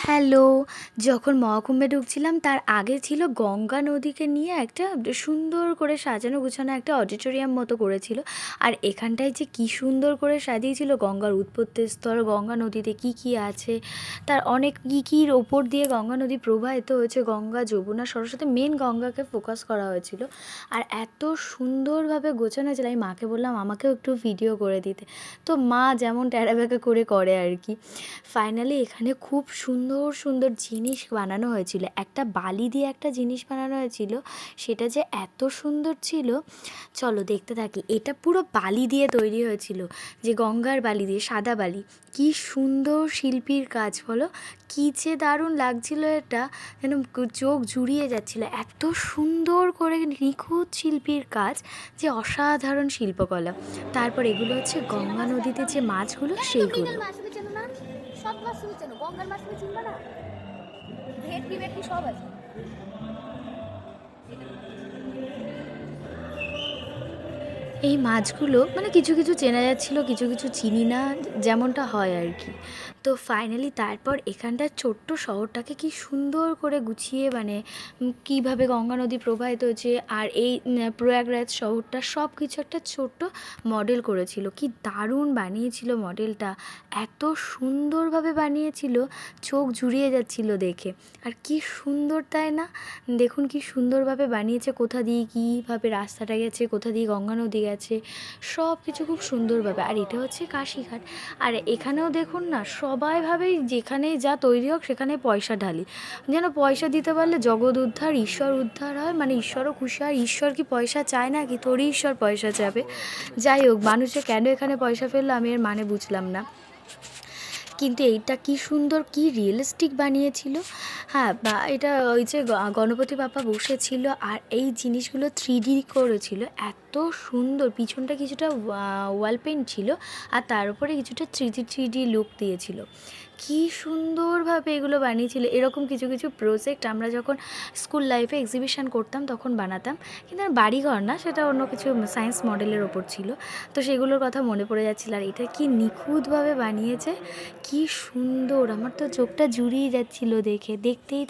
Hello! যখন মহাকুম্ভে ঢুকছিলাম তার আগে ছিল গঙ্গা নদীকে নিয়ে একটা সুন্দর করে সাজানো গোছানো একটা অডিটোরিয়াম মতো করেছিল। আর এখানটায় যে কী সুন্দর করে সাজিয়েছিল গঙ্গার উৎপত্তির স্থল, গঙ্গা নদীতে কী কী আছে, তার অনেক কী কীর ওপর দিয়ে গঙ্গা নদী প্রবাহিত হয়েছে, গঙ্গা, যমুনা, সরস্বতী, মেন গঙ্গাকে ফোকাস করা হয়েছিল। আর এত সুন্দরভাবে গোছানো হয়েছিল, আমি মাকে বললাম আমাকেও একটু ভিডিও করে দিতে। তো মা যেমন ট্যাড়াব্যাকা করে আর কি। ফাইনালি এখানে খুব সুন্দর সুন্দর জিনিস বানানো হয়েছিল। একটা বালি দিয়ে একটা জিনিস বানানো হয়েছিল, সেটা যে এত সুন্দর ছিল, চলো দেখতে থাকি। এটা পুরো বালি দিয়ে তৈরি হয়েছিল, যে গঙ্গার বালি দিয়ে, সাদা বালি। কি সুন্দর শিল্পীর কাজ বলো, কী যে দারুণ লাগছিল, এটা যেন চোখ জুড়িয়ে যাচ্ছিল। এত সুন্দর করে নিখুঁত শিল্পীর কাজ, যে অসাধারণ শিল্পকলা। তারপর এগুলো হচ্ছে গঙ্গা নদীতে যে মাছগুলো, সেইগুলো। সব মাছ তুমি চেনো, গঙ্গার মাছ তুমি চিনবা না? ভেটকি ভেটকি সব আছে। এই মাছগুলো মানে কিছু কিছু চেনা যাচ্ছিলো, কিছু কিছু চিনি না, যেমনটা হয় আর কি। তো ফাইনালি তারপর এখানটার ছোট্ট শহরটাকে কি সুন্দর করে গুছিয়ে, মানে কীভাবে গঙ্গা নদী প্রবাহিত হয়েছে, আর এই প্রয়াগরাজ শহরটা, সব কিছু একটা ছোট্ট মডেল করেছিল। কি দারুণ বানিয়েছিল মডেলটা, এত সুন্দরভাবে বানিয়েছিল, চোখ জুড়িয়ে যাচ্ছিল দেখে। আর কি সুন্দর, তাই না? দেখুন কি সুন্দরভাবে বানিয়েছে, কোথা দিয়ে কীভাবে রাস্তাটা গেছে, কোথা দিয়ে গঙ্গা নদী গেছে, সব কিছু খুব সুন্দরভাবে। আর এটা হচ্ছে কাশীঘাট। আর এখানেও দেখুন না, সবাই ভাবে যেখানে যা তৈরি হোক সেখানে পয়সা ঢালি, যেন পয়সা দিতে পারলে জগৎ উদ্ধার, ঈশ্বর উদ্ধার হয়, মানে ঈশ্বরও খুশি হয়। ঈশ্বর কি পয়সা চায় না কি? তোরই ঈশ্বর পয়সা চাবে। যাই হোক, মানুষে কেন এখানে পয়সা ফেললো আমি এর মানে বুঝলাম না। কিন্তু এইটা কি সুন্দর, কি রিয়েলিস্টিক বানিয়েছিল। হ্যাঁ, বা এটা ওই যে গণপতি বাপ্পা বসেছিল, আর এই জিনিসগুলো 3D করেছিল, এত সুন্দর। পিছনটা কিছুটা ওয়াল পেন্ট ছিল, আর তার উপরে কিছুটা 3D লুক দিয়েছিল। কি সুন্দরভাবে এগুলো বানিয়েছিল। এরকম কিছু কিছু প্রজেক্ট আমরা যখন স্কুল লাইফে এক্সিবিশন করতাম তখন বানাতাম, কিন্তু আর বাড়িঘর না, সেটা অন্য কিছু সায়েন্স মডেলের ওপর ছিল। তো সেগুলোর কথা মনে পড়ে যাচ্ছিল। আর এটা কি নিখুঁতভাবে বানিয়েছে, কি সুন্দর, আমার তো চোখটা জুড়িয়ে যাচ্ছিল দেখে, দেখতেই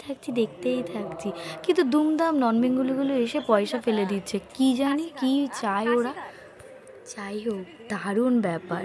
থাকছি। কিন্তু দুমদাম নন বেঙ্গলিগুলো এসে পয়সা ফেলে দিচ্ছে, কি জানি কি চায় ওরা। যাই হোক, দারুণ ব্যাপার।